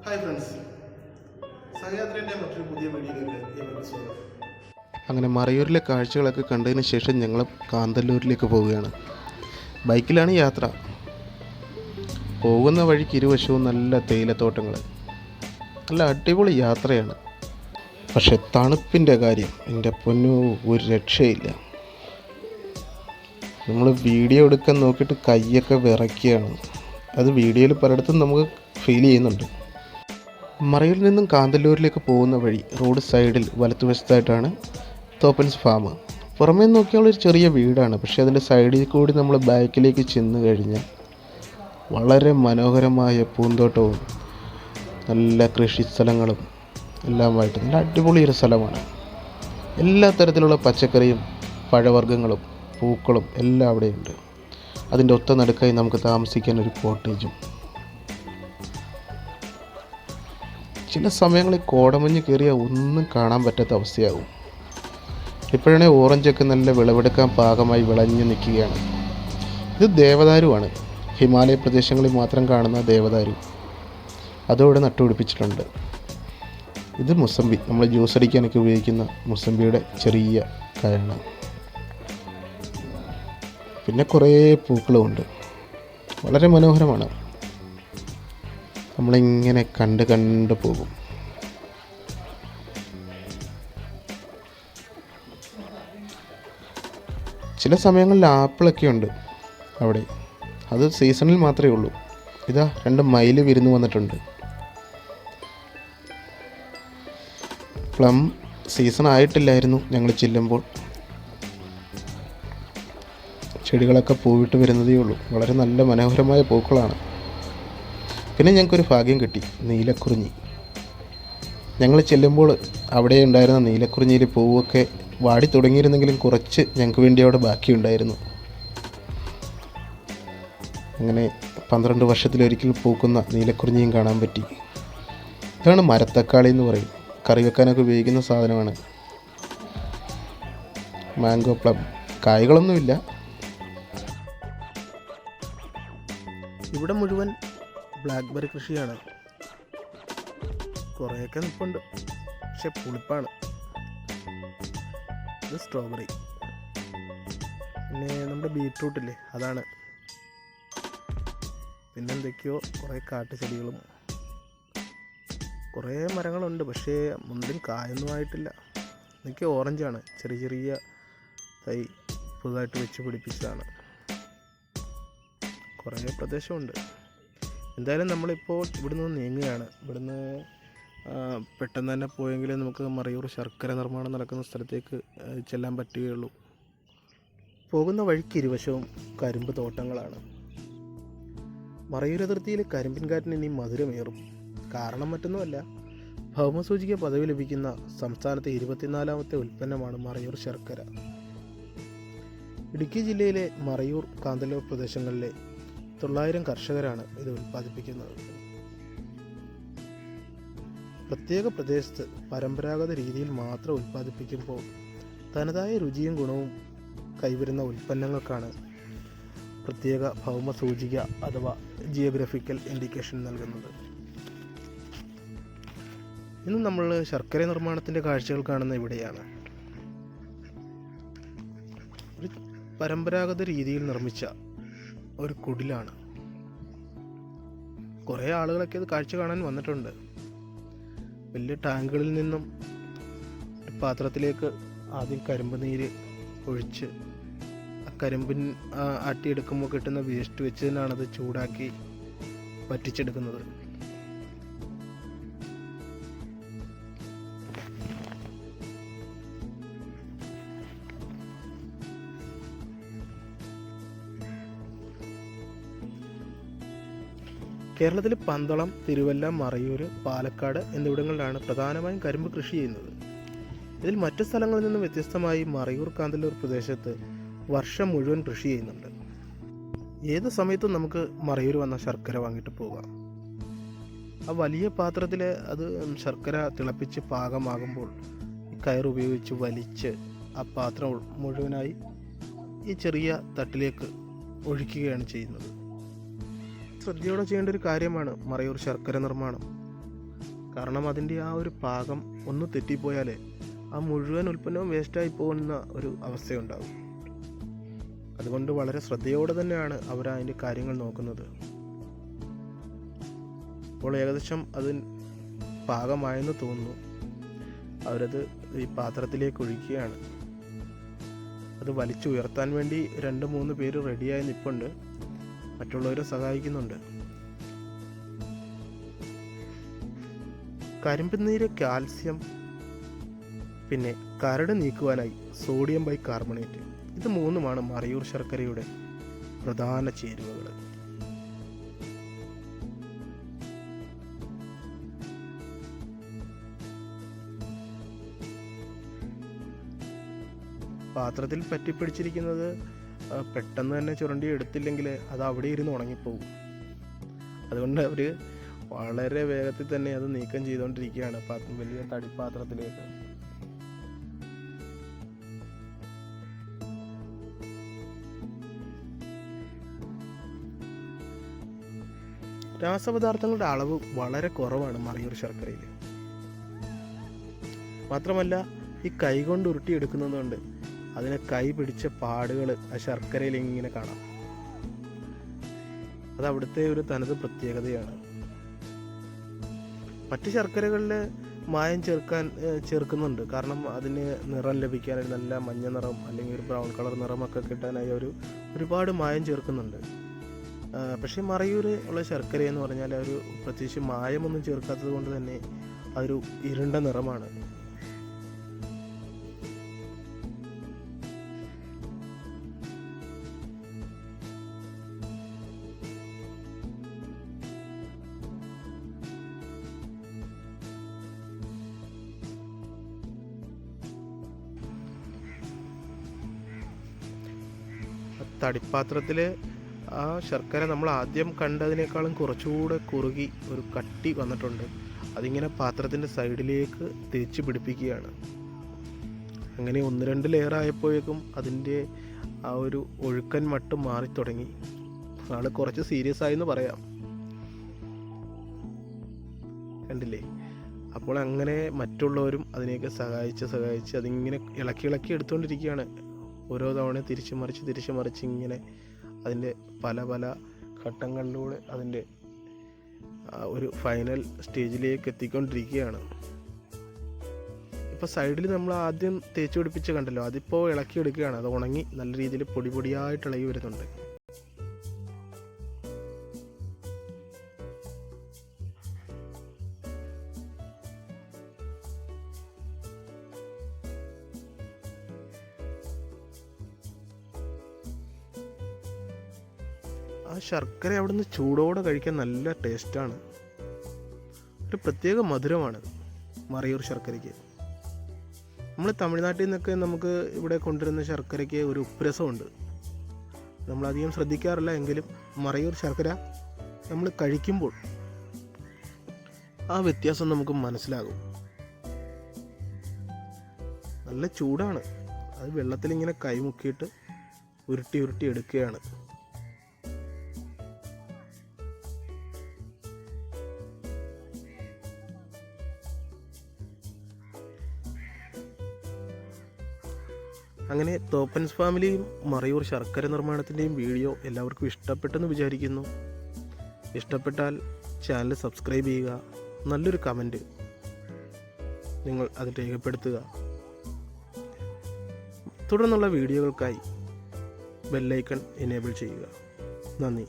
Hi friends, സഹയാത്രയുടെ മറ്റൊരു പുതിയ വീഡിയോയിലേക്ക് ഏവർക്കും സ്വാഗതം. അങ്ങനെ മറയൂരിലെ കാഴ്ചകളൊക്കെ കണ്ടതിന് ശേഷം ഞങ്ങൾ കാന്തല്ലൂരിലേക്ക് പോവുകയാണ്. ബൈക്കിലാണ് യാത്ര. പോകുന്ന വഴിക്ക് ഇരുവശവും നല്ല തേയിലത്തോട്ടങ്ങൾ, നല്ല അടിപൊളി യാത്രയാണ്. പക്ഷെ തണുപ്പിൻ്റെ കാര്യം എൻ്റെ പൊന്നു ഒരു രക്ഷയില്ല. നമ്മൾ വീഡിയോ എടുക്കാൻ നോക്കിയിട്ട് കൈയൊക്കെ വിറയ്ക്കുകയാണ്. അത് വീഡിയോയിൽ പലയിടത്തും നമുക്ക് ഫീൽ ചെയ്യുന്നുണ്ട്. മറയൂരിൽ നിന്നും കാന്തല്ലൂരിലേക്ക് പോകുന്ന വഴി റോഡ് സൈഡിൽ വലത്തുവശത്തായിട്ടാണ് തോപ്പൻസ് ഫാം. പുറമേ നോക്കിയാലൊരു ചെറിയ വീടാണ്. പക്ഷേ അതിൻ്റെ സൈഡിൽ കൂടി നമ്മൾ ബാക്കിലേക്ക് ചെന്ന് കഴിഞ്ഞാൽ വളരെ മനോഹരമായ പൂന്തോട്ടവും നല്ല കൃഷി സ്ഥലങ്ങളും എല്ലാമായിട്ട് നല്ല അടിപൊളി ഒരു സ്ഥലമാണ്. എല്ലാ തരത്തിലുള്ള പച്ചക്കറിയും പഴവർഗ്ഗങ്ങളും പൂക്കളും എല്ലാം അവിടെയുണ്ട്. അതിൻ്റെ ഒത്ത നടുക്കായി നമുക്ക് താമസിക്കാൻ ഒരു കോട്ടേജും. ചില സമയങ്ങളിൽ കോടമഞ്ഞ് കയറിയാൽ ഒന്നും കാണാൻ പറ്റാത്ത അവസ്ഥയാകും. ഇപ്പോഴാണെങ്കിൽ ഓറഞ്ചൊക്കെ നല്ല വിളവെടുക്കാൻ പാകമായി വിളഞ്ഞു നിൽക്കുകയാണ്. ഇത് ദേവദാരുവാണ്. ഹിമാലയ പ്രദേശങ്ങളിൽ മാത്രം കാണുന്ന ദേവദാരു. അതോടെ നട്ടുപിടിപ്പിച്ചിട്ടുണ്ട്. ഇത് മുസമ്പി, നമ്മൾ ജ്യൂസ് അടിക്കാനൊക്കെ ഉപയോഗിക്കുന്ന മുസമ്പിയുടെ ചെറിയ കായാണ്. പിന്നെ കുറേ പൂക്കളുമുണ്ട്. വളരെ മനോഹരമാണ്. നമ്മളിങ്ങനെ കണ്ട് പോകും. ചില സമയങ്ങളിൽ ആപ്പിളൊക്കെ ഉണ്ട് അവിടെ. അത് സീസണിൽ മാത്രമേ ഉള്ളൂ. ഇതാ 2 മയിൽ വിരുന്ന് വന്നിട്ടുണ്ട്. പ്ലം സീസൺ ആയിട്ടില്ലായിരുന്നു ഞങ്ങൾ ചെല്ലുമ്പോൾ. ചെടികളൊക്കെ പൂവിട്ട് വരുന്നതേ ഉള്ളൂ. വളരെ നല്ല മനോഹരമായ പൂക്കളാണ്. പിന്നെ ഞങ്ങൾക്കൊരു ഭാഗ്യം കിട്ടി, നീലക്കുറിഞ്ഞി. ഞങ്ങൾ ചെല്ലുമ്പോൾ അവിടെ ഉണ്ടായിരുന്ന നീലക്കുറിഞ്ഞിയിൽ പൂവൊക്കെ വാടി തുടങ്ങിയിരുന്നെങ്കിലും കുറച്ച് ഞങ്ങൾക്ക് വേണ്ടി അവിടെ ബാക്കിയുണ്ടായിരുന്നു. അങ്ങനെ 12 വർഷത്തിലൊരിക്കൽ പൂക്കുന്ന നീലക്കുറിഞ്ഞിയും കാണാൻ പറ്റി. ഇതാണ് മരത്തക്കാളി എന്ന് പറയും. കറി വെക്കാനൊക്കെ ഉപയോഗിക്കുന്ന സാധനമാണ്. Mango plum. കായ്കളൊന്നുമില്ല. ഇവിടെ മുഴുവൻ ബ്ലാക്ക്ബെറി കൃഷിയാണ്. കുറേയൊക്കെ നിൽപ്പുണ്ട്, പക്ഷെ പുളിപ്പാണ്. ഇത് സ്ട്രോബെറി. പിന്നെ നമ്മുടെ ബീറ്റ്റൂട്ടില്ലേ, അതാണ്. പിന്നെ എന്തൊക്കെയോ കുറേ കാട്ടുചെടികളും കുറേ മരങ്ങളുണ്ട്. പക്ഷേ ഒന്നും കായൊന്നും ആയിട്ടില്ല. ഇതൊക്കെ ഓറഞ്ചാണ്. ചെറിയ ചെറിയ തൈ പുതുതായിട്ട് വെച്ച് പിടിപ്പിച്ചതാണ്. കുറേ പ്രദേശമുണ്ട്. എന്തായാലും നമ്മളിപ്പോൾ ഇവിടുന്ന് നീങ്ങുകയാണ്. ഇവിടുന്ന് പെട്ടെന്ന് തന്നെ പോയെങ്കിൽ നമുക്ക് മറയൂർ ശർക്കര നിർമ്മാണം നടക്കുന്ന സ്ഥലത്തേക്ക് ചെല്ലാൻ പറ്റുകയുള്ളൂ. പോകുന്ന വഴിക്ക് ഇരുവശവും കരിമ്പ് തോട്ടങ്ങളാണ്. മറയൂർ അതിർത്തിയിലെ കരിമ്പിൻ കാറ്റിന് ഇനി മധുരമേറും. കാരണം മറ്റൊന്നുമല്ല, ഭൗമസൂചിക പദവി ലഭിക്കുന്ന സംസ്ഥാനത്തെ 24ാമത്തെ ഉൽപ്പന്നമാണ് മറയൂർ ശർക്കര. ഇടുക്കി ജില്ലയിലെ മറയൂർ, കാന്തല്ലൂർ പ്രദേശങ്ങളിലെ 900 കർഷകരാണ് ഇത് ഉൽപ്പാദിപ്പിക്കുന്നത്. പ്രത്യേക പ്രദേശത്ത് പരമ്പരാഗത രീതിയിൽ മാത്രം ഉൽപ്പാദിപ്പിക്കുമ്പോൾ തനതായ രുചിയും ഗുണവും കൈവരുന്ന ഉൽപ്പന്നങ്ങൾക്കാണ് പ്രത്യേക ഭൗമസൂചിക അഥവാ ജിയോഗ്രഫിക്കൽ ഇൻഡിക്കേഷൻ നൽകുന്നത്. ഇന്ന് നമ്മൾ ശർക്കര നിർമ്മാണത്തിൻ്റെ കാഴ്ചകൾ കാണുന്ന ഇവിടെയാണ്. ഒരു പരമ്പരാഗത രീതിയിൽ നിർമ്മിച്ച ഒരു കുടിലാണ്. കുറേ ആളുകളൊക്കെ ഇത് കാഴ്ച കാണാൻ വന്നിട്ടുണ്ട്. വലിയ ടാങ്കുകളിൽ നിന്നും ഒരു പാത്രത്തിലേക്ക് ആദ്യം കരിമ്പ് നീര് ഒഴിച്ച് ആ കരിമ്പിൻ ആട്ടിയെടുക്കുമ്പോൾ കിട്ടുന്ന വേസ്റ്റ് വെച്ച് തന്നെയാണത് ചൂടാക്കി വറ്റിച്ചെടുക്കുന്നത്. കേരളത്തിൽ പന്തളം, തിരുവല്ല, മറയൂർ, പാലക്കാട് എന്നിവിടങ്ങളിലാണ് പ്രധാനമായും കരിമ്പ് കൃഷി ചെയ്യുന്നത്. ഇതിൽ മറ്റു സ്ഥലങ്ങളിൽ നിന്നും വ്യത്യസ്തമായി മറയൂർ കാന്തല്ലൂർ പ്രദേശത്ത് വർഷം മുഴുവൻ കൃഷി ചെയ്യുന്നുണ്ട്. ഏത് സമയത്തും നമുക്ക് മറയൂർ വന്ന ശർക്കര വാങ്ങിയിട്ട് പോകാം. ആ വലിയ പാത്രത്തിൽ അത് ശർക്കര തിളപ്പിച്ച് പാകമാകുമ്പോൾ കയറുപയോഗിച്ച് വലിച്ച് ആ പാത്രം മുഴുവനായി ഈ ചെറിയ തട്ടിലേക്ക് ഒഴിക്കുകയാണ് ചെയ്യുന്നത്. ശ്രദ്ധയോടെ ചെയ്യേണ്ട ഒരു കാര്യമാണ് മറയൂർ ശർക്കര നിർമ്മാണം. കാരണം അതിൻ്റെ ആ ഒരു പാകം ഒന്ന് തെറ്റിപ്പോയാൽ ആ മുഴുവൻ ഉൽപ്പന്നവും വേസ്റ്റായി പോകുന്ന ഒരു അവസ്ഥയുണ്ടാകും. അതുകൊണ്ട് വളരെ ശ്രദ്ധയോടെ തന്നെയാണ് അവർ അതിൻ്റെ കാര്യങ്ങൾ നോക്കുന്നത്. അപ്പോൾ ഏകദേശം അത് പാകമായെന്ന് തോന്നുന്നു. അവരത് ഈ പാത്രത്തിലേക്ക് ഒഴിക്കുകയാണ്. അത് വലിച്ചുയർത്താൻ വേണ്ടി 2-3 പേര് റെഡിയായി നിൽപ്പുണ്ട്. മറ്റുള്ളവരെ സഹായിക്കുന്നുണ്ട്. കരിമ്പുനീര്, കാൽസ്യം, പിന്നെ കരട് നീക്കുവാനായി സോഡിയം ബൈകാർബണേറ്റ്, ഇത് 3ഉമാണ് മറയൂർ ശർക്കരയുടെ പ്രധാന ചേരുവകൾ. പാത്രത്തിൽ പറ്റിപ്പിടിച്ചിരിക്കുന്നത് പെട്ടെന്ന് തന്നെ ചുരണ്ടി എടുത്തില്ലെങ്കിൽ അത് അവിടെ ഇരുന്ന് ഉണങ്ങിപ്പോകും. അതുകൊണ്ട് അവർ വളരെ വേഗത്തിൽ തന്നെ അത് നീക്കം ചെയ്തുകൊണ്ടിരിക്കുകയാണ് വലിയ തടിപ്പാത്രത്തിലേക്ക്. രാസപദാർത്ഥങ്ങളുടെ അളവ് വളരെ കുറവാണ് മറയൂർ ശർക്കരയിൽ. മാത്രമല്ല ഈ കൈകൊണ്ട് ഉരുട്ടിയെടുക്കുന്നത് കൊണ്ട് അതിനെ കൈ പിടിച്ച പാടുകൾ ആ ശർക്കരയിൽ ഇങ്ങനെ കാണാം. അത് അവിടുത്തെ ഒരു തനത് പ്രത്യേകതയാണ്. മറ്റ് ശർക്കരകളിൽ മായം ചേർക്കുന്നുണ്ട്. കാരണം അതിന് നിറം ലഭിക്കാനായി നല്ല മഞ്ഞ നിറം അല്ലെങ്കിൽ ഒരു ബ്രൗൺ കളർ നിറമൊക്കെ കിട്ടാനായി ഒരുപാട് മായം ചേർക്കുന്നുണ്ട്. പക്ഷേ മറയൂർ ഉള്ള ശർക്കര എന്ന് പറഞ്ഞാൽ ഒരു പ്രത്യേകിച്ച് മായമൊന്നും ചേർക്കാത്തത് കൊണ്ട് തന്നെ അതൊരു ഇരുണ്ട നിറമാണ്. തടിപ്പാത്രത്തിൽ ആ ശർക്കര നമ്മൾ ആദ്യം കണ്ടതിനേക്കാളും കുറച്ചുകൂടെ കുറുകി ഒരു കട്ടി വന്നിട്ടുണ്ട്. അതിങ്ങനെ പാത്രത്തിൻ്റെ സൈഡിലേക്ക് തേച്ച് പിടിപ്പിക്കുകയാണ്. അങ്ങനെ 1-2 ലെയർ ആയപ്പോഴേക്കും അതിൻ്റെ ആ ഒരു ഒഴുക്കൻ മട്ട് മാറി തുടങ്ങി. ആൾ കുറച്ച് സീരിയസ് ആയെന്ന് പറയാം. കണ്ടില്ലേ? അപ്പോൾ അങ്ങനെ മറ്റുള്ളവരും അതിനെയൊക്കെ സഹായിച്ച് അതിങ്ങനെ ഇളക്കി എടുത്തുകൊണ്ടിരിക്കുകയാണ്. ഓരോ തവണ തിരിച്ചു മറിച്ച് ഇങ്ങനെ അതിൻ്റെ പല ഘട്ടങ്ങളിലൂടെ അതിൻ്റെ ഒരു ഫൈനൽ സ്റ്റേജിലേക്ക് എത്തിക്കൊണ്ടിരിക്കുകയാണ്. ഇപ്പോൾ സൈഡിൽ നമ്മൾ ആദ്യം തേച്ച് പിടിപ്പിച്ച് കണ്ടല്ലോ, അതിപ്പോൾ ഇളക്കിയെടുക്കുകയാണ്. അത് ഉണങ്ങി നല്ല രീതിയിൽ പൊടിയായിട്ട് ഇളകി വരുന്നുണ്ട്. ആ ശർക്കര അവിടുന്ന് ചൂടോടെ കഴിക്കാൻ നല്ല ടേസ്റ്റാണ്. ഒരു പ്രത്യേക മധുരമാണ് മറയൂർ ശർക്കരയ്ക്ക്. നമ്മൾ തമിഴ്നാട്ടിൽ നിന്നൊക്കെ നമുക്ക് ഇവിടെ കൊണ്ടുവരുന്ന ശർക്കരയ്ക്ക് ഒരു ഉപ്പുരസമുണ്ട്. നമ്മളധികം ശ്രദ്ധിക്കാറില്ല. എങ്കിലും മറയൂർ ശർക്കര നമ്മൾ കഴിക്കുമ്പോൾ ആ വ്യത്യാസം നമുക്ക് മനസ്സിലാകും. നല്ല ചൂടാണ്. അത് വെള്ളത്തിലിങ്ങനെ കൈമുക്കിയിട്ട് ഉരുട്ടി എടുക്കുകയാണ്. അങ്ങനെ തോപ്പൻസ് ഫാമിലിയും മറയൂർ ശർക്കര നിർമ്മാണത്തിൻ്റെയും വീഡിയോ എല്ലാവർക്കും ഇഷ്ടപ്പെട്ടെന്ന് വിചാരിക്കുന്നു. ഇഷ്ടപ്പെട്ടാൽ ചാനൽ സബ്സ്ക്രൈബ് ചെയ്യുക. നല്ലൊരു കമൻറ്റ് നിങ്ങൾ അത് രേഖപ്പെടുത്തുക. തുടർന്നുള്ള വീഡിയോകൾക്കായി ബെല്ലൈക്കൺ എനേബിൾ ചെയ്യുക. നന്ദി.